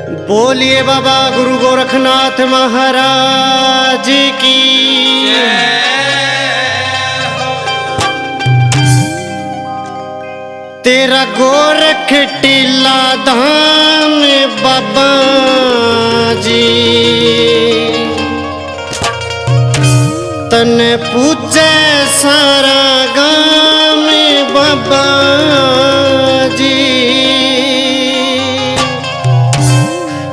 बोलिए बाबा गुरु गोरखनाथ महाराज की। तेरा गोरख टीला धाम बाबा जी, तन पूजे सारा गाम बाबा जी।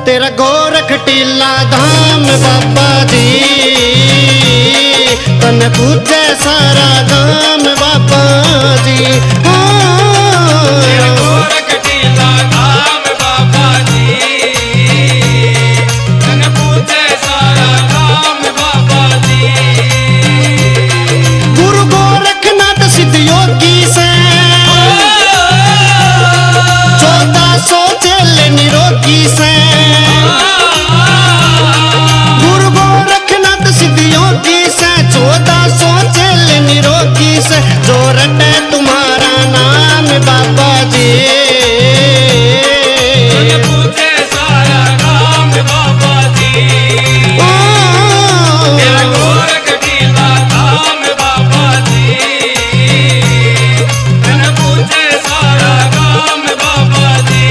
तेरा गोरख टीला धाम बाबा जी, तन पूजे सारा गाम बाबा जी। तेरा गोरख टीला धाम बाबा जी, तन पूजे सारा गाम बाबा जी। गुरु गोरखनाथ सिद्ध योगी से 1400 चेले निरोगी से। गुरु गोरखनाथ सिद्ध योगी से 1400 चेले निरोगी से। जो रटे तुम्हारा नाम बाबा जी, तन पूजे सारा गाम बाबा जी। तेरा गोरख टीला धाम बाबा जी, तन पूजे सारा गाम बाबा जी।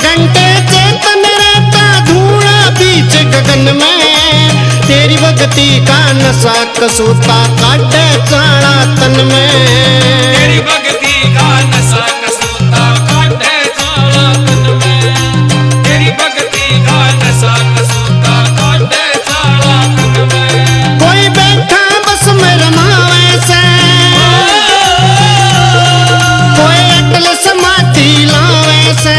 घंटे चेतन रहता धूणा बीच गगन में। तेरी भक्ति का नशा कसूता काटे चाणा तन में। तेरी भक्ति का नशा कसूता काटे चाणा तन में। तेरी भक्ति का नशा कसूता काटे चाणा तन में। कोई बैठा बस में रमावे से, कोई अटल समाधि लावे से।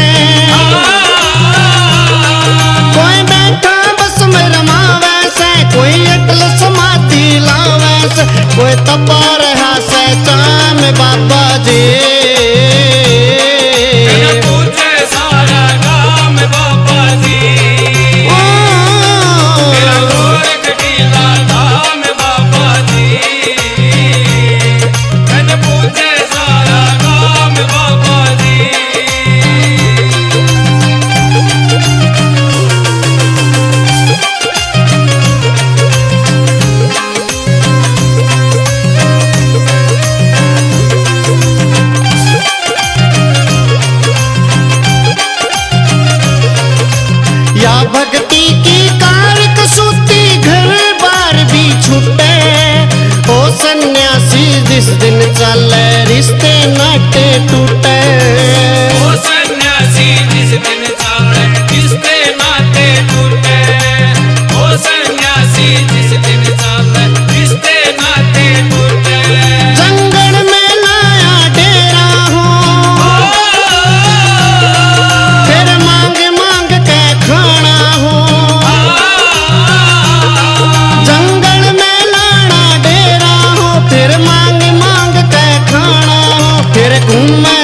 कोई बैठा बस में रमावे से, कोई अटल समाधि लावे से। कोई तपा रहा से चाम बाबा जी, तन पूजे सारा गाम बाबा जी। तेरा गोरख टीला धाम बाबा जी, तन पूजे सारा गाम बाबा जी। या भक्ति की कारक सूती घर बार भी छूटे। ओ सन्यासी जिस दिन चले रिश्ते नाटे टूटे। ओ सन्यासी जिस दिन चाले रिश्ते नाते टूटे। ओ सन्यासी जिस दिन चाले रिश्ते नाते टूटे। जंगल में लाया डेरा हो, फिर मांग मांग के खाना हो। जंगल में लाना डेरा हो, फिर मांग मांग के खाना हो। फिर घूमे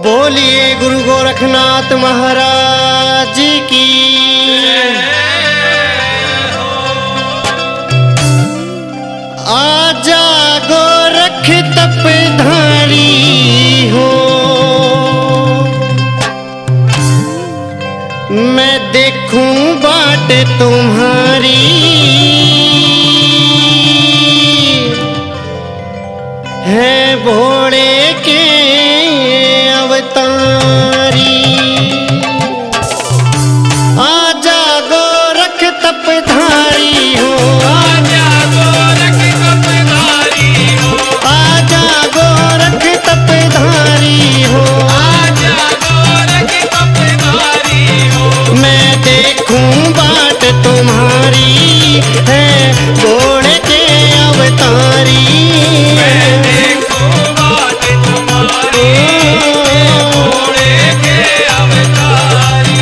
बोलिए गुरु गोरखनाथ महाराज की। आजा गोरख तपधारी हो, मैं देखूं बाट तुम्हारी। है भोले के अवतारी। आजा गोरख तपधारी हो, आजा गोरख तपधारी हो, आजा गोरख तपधारी हो, आजा गोरख तपधारी हो। मैं देखूं बाट तुम्हारी। है घोड़े के अवतारी। मैं देखूं बाट तुम्हारी, घोड़े के अवतारी।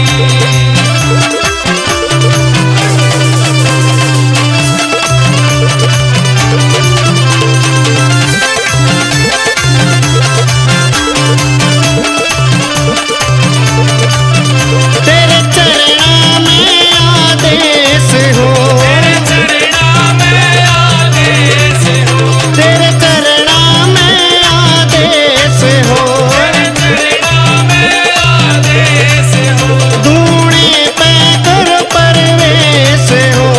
तेरे चरणों में आदेश हो, तेरे चरणों में आदेश हो, तेरे चरणों में आदेश हो। तेरे चरणों में आदेश हो। धूणे पे कर परवेश हो,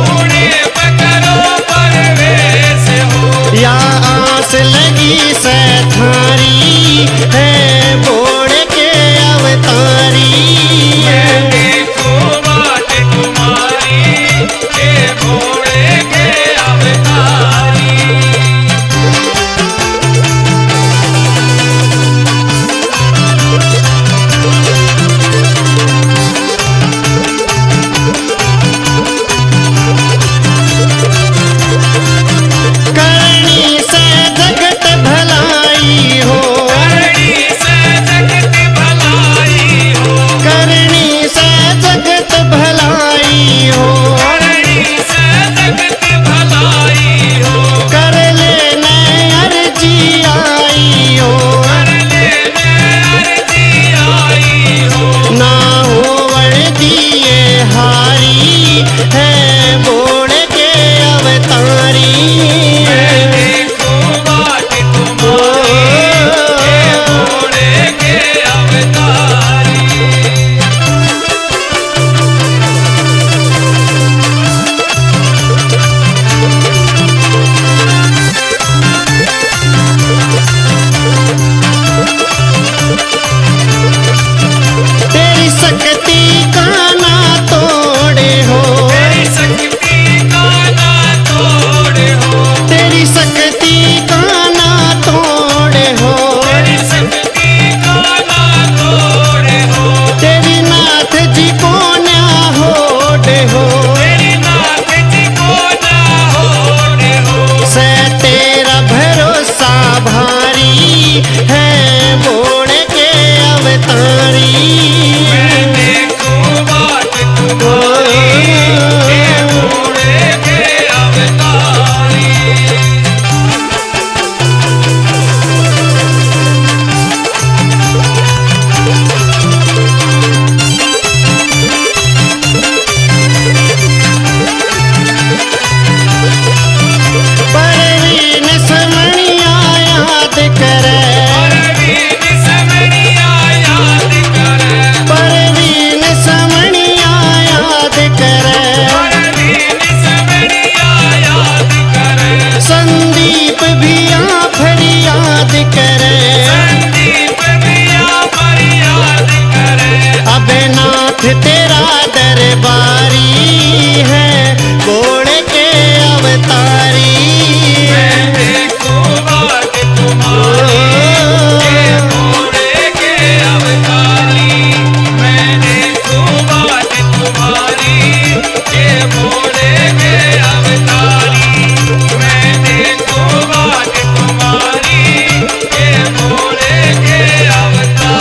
पुणे पकड़ो परवेश हो। या आस लगी सैथारी। है घोड़े के अवतारी। मैं देखूं बाट तुम्हारी, ये घोड़े के अवतारी। करनी से जगत भलाई हो, करनी से जगत भलाई हो, करनी से जगत भलाई हो। करनी से जगत भलाई हो। कर लेने अर्जी आई हो, कर लेने अर्जी आई हो। ना हो दिए हारी। है घोड़े के अवतारी। मैं देखूं बाट तुम्हारी, ये घोड़े के अवतारी। तेरी शक्ति का ना तोड़े हो, तेरी शक्ति का ना तोड़े हो, तेरी शक्ति का ना तोड़े हो। तेरी शक्ति का ना तोड़े हो, तेरी नाथ जी को न्या होड़े हो। तेरी नाथ जी को ना होड़े हो। से तेरा भरोसा भारी। है घोड़े के अवतारी। मैं देखूं बाट तुम्हारी, ये घोड़े के अवतारी। परवीन समणिया याद करे, परवीन समणिया याद करे, परवीन समणिया याद करे। परवीन समणिया याद करे। संदीप भी फरियाद करे। संदीप प्रिया फरियाद करे। अब नाथ तेरा दरबारी। है घोड़े के अवतारी। मैं देखूं बाट तुम्हारी, ये घोड़े के अवतारी। मैं देखूं बाट तुम्हारी, ये घोड़े के अवतारी। मैं देखूं बाट तुम्हारी, ये घोड़े के अवतारी।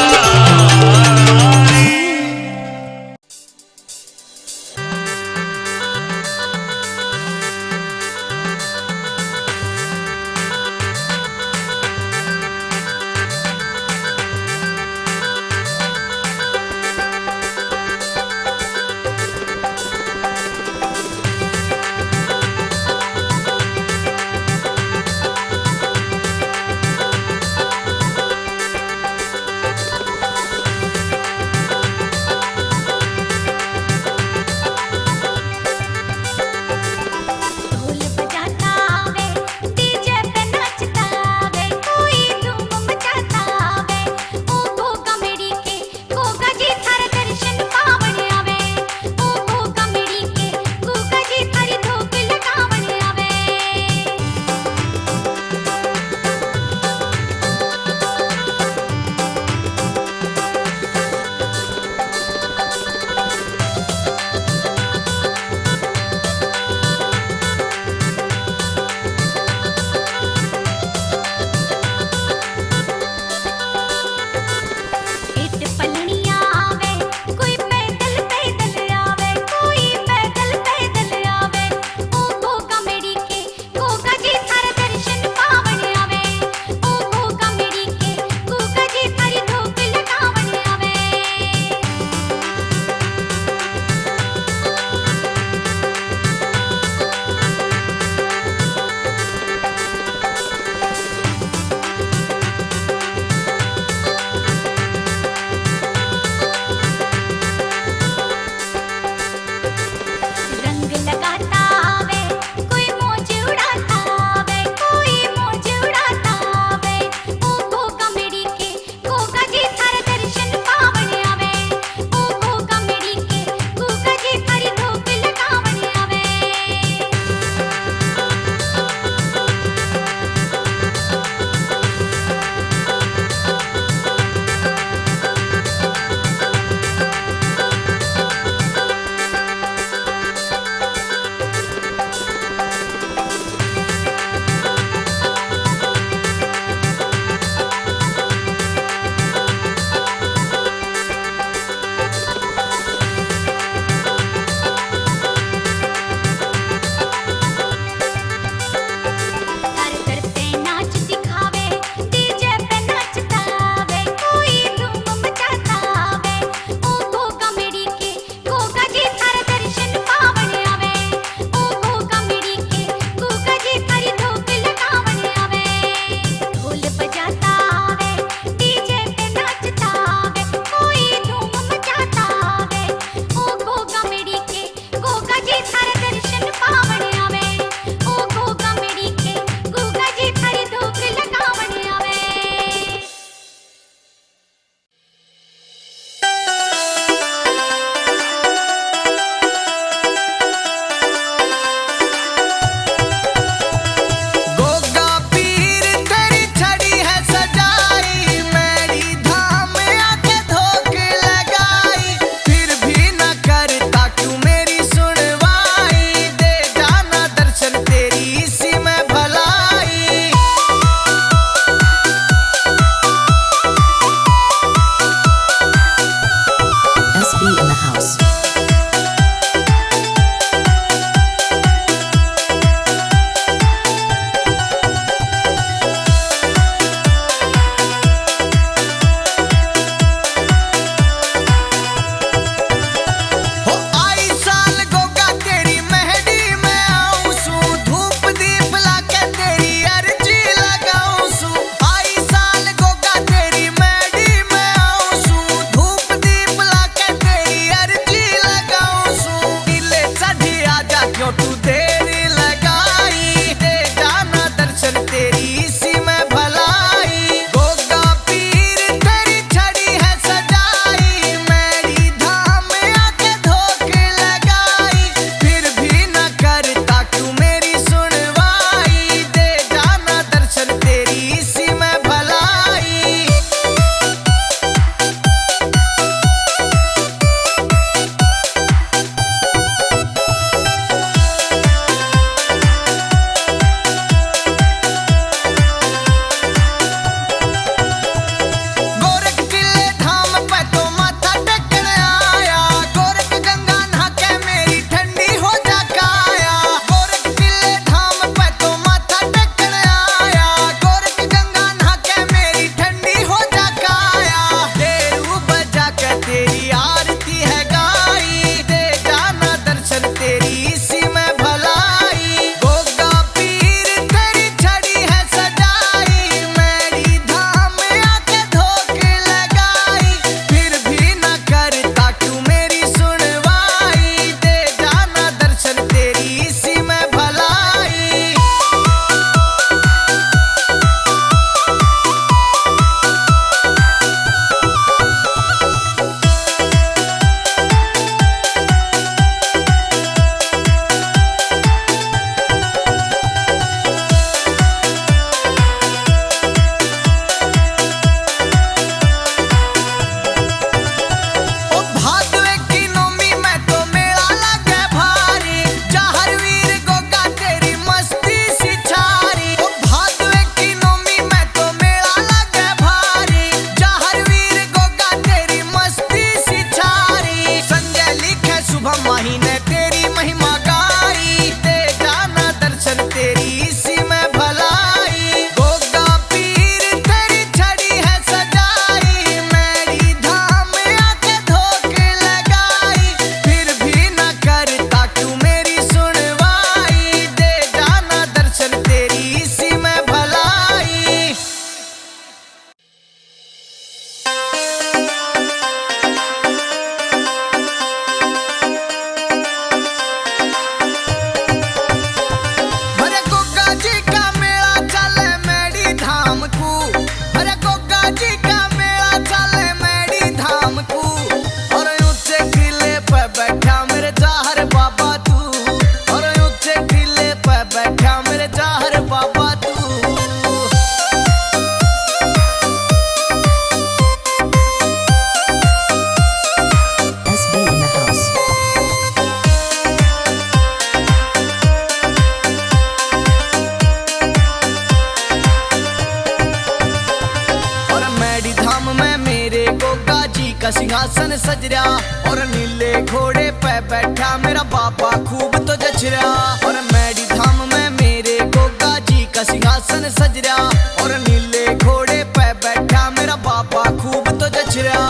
का सिंहासन सज रहा और नीले घोड़े पे बैठा मेरा बाबा खूब तो जच रहा। और मैडी धाम में मेरे गोगा जी का सिंहासन सज रहा और नीले घोड़े पे बैठा मेरा बाबा खूब तो जच रहा।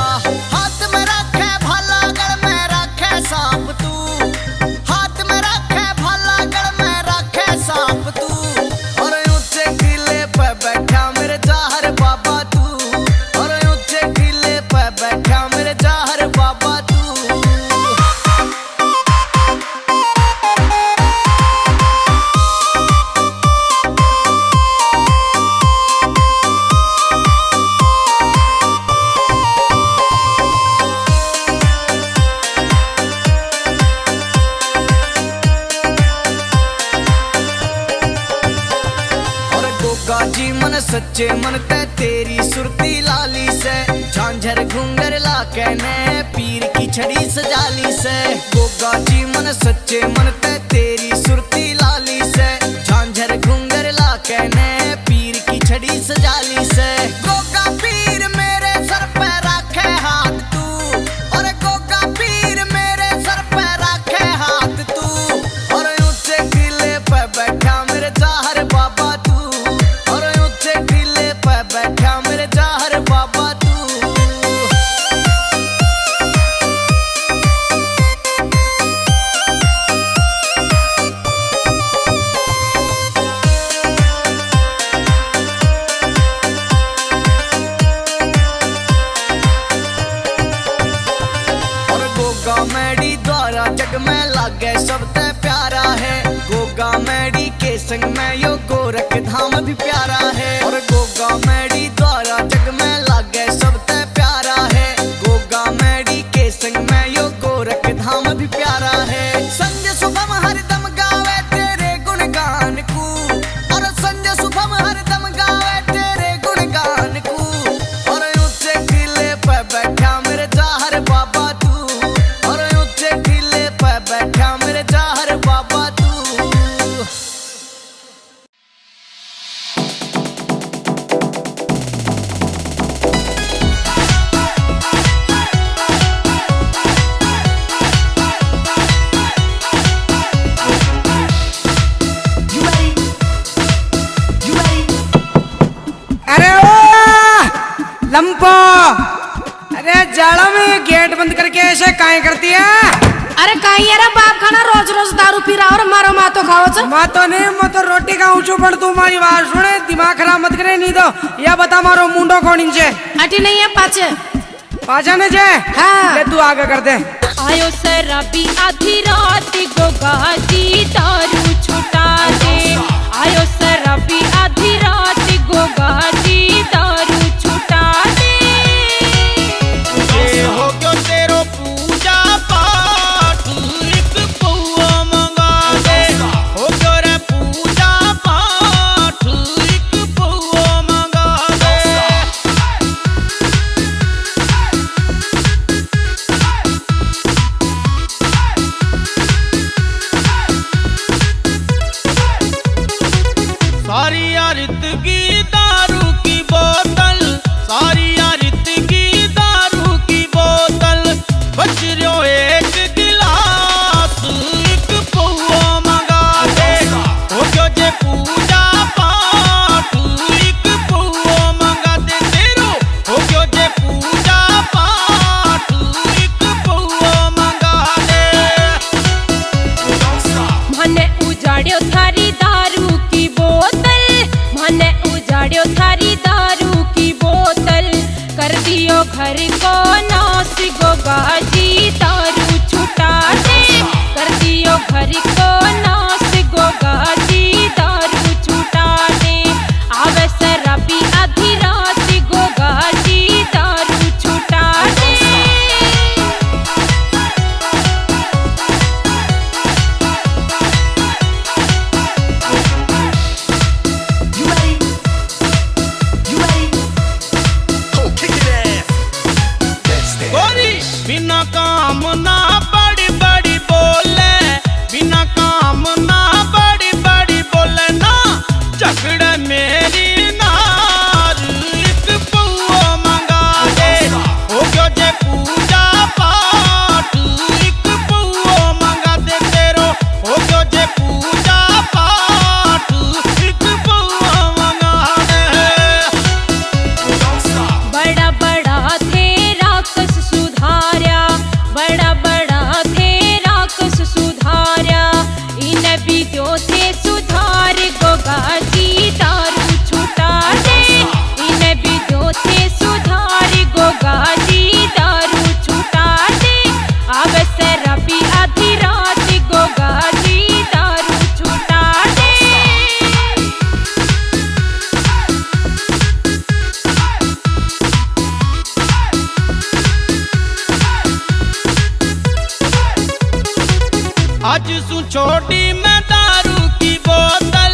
हाथ में रखे भाला गल में रखे सांप तू, हाथ में रखे भाला गल में रखे सांप तू। और ऊंचे किले पे बैठा मेरे जाहर बाबा तू, और ऊंचे किले पे बैठा मेरे जाहर बाबा तू। जी मन सच्चे मन ते तेरी सुरती लाली से, झांझर घूंगर ला कहने पीर की छड़ी सजाली से। गोगा जी मन सच्चे मन ते तेरी सुरती लाली से, झांझर घूंगर ला कहने पीर की छड़ी सजाली से। गोगा पीर मेरे सर पे रखे हाथ तू, और गोगा पीर मेरे सर पे रखे हाथ तू। और ऊंचे किले पे बैठा मेरे जाहर बाबा तू, बैठा मेरे जाहर बाबा तू। और गोगा मैडी द्वारा जग में लागे सबसे प्यारा है। गोगा मैडी के संग में यो गोरख धाम भी प्यारा है। और गोगा मैडी द्वारा जग में लागे सबसे प्यारा है। गोगा मैडी के संग में यो गोरख धाम भी प्यारा है। संजय शुभम हरदम गावे तेरे गुणगान को, और संजय शुभम हरदम गावे तेरे गुणगान को। और ऊंचे किले पे बैठा मेरे जाहर बाबा तू, और ऊंचे किले पे बैठा मेरे जाहर बाबा तू। अरे ओ लंपो, अरे जाड़ा में गेट बंद करके ऐसे काहे करती है? अरे कहीं यार बाप खाना रोज रोज दारू पी रहा और मारो मातो खाओ छ। मैं तो नहीं, मैं तो रोटी खाऊं छू, पर तू हमारी बात सुने, दिमाग खराब मत करे। नहीं तो या बता मारो मुंडो कौन इंचे अटी नहीं है पाचे पाचा ने जे। हाँ। ले तू आगे कर दे। आयो शराबी आधी रात गोगा जी दारू छुटा दे। आयो शराबी आधी रात गोगा जी दारू छुटा दे। हो क्यों तेरो पूजा पाठ एक पौआ मंगा दे। हो क्यों रे पूजा पाठ एक पौआ मंगा दे। सारी आज सु छोड़ी मैं दारू की बोतल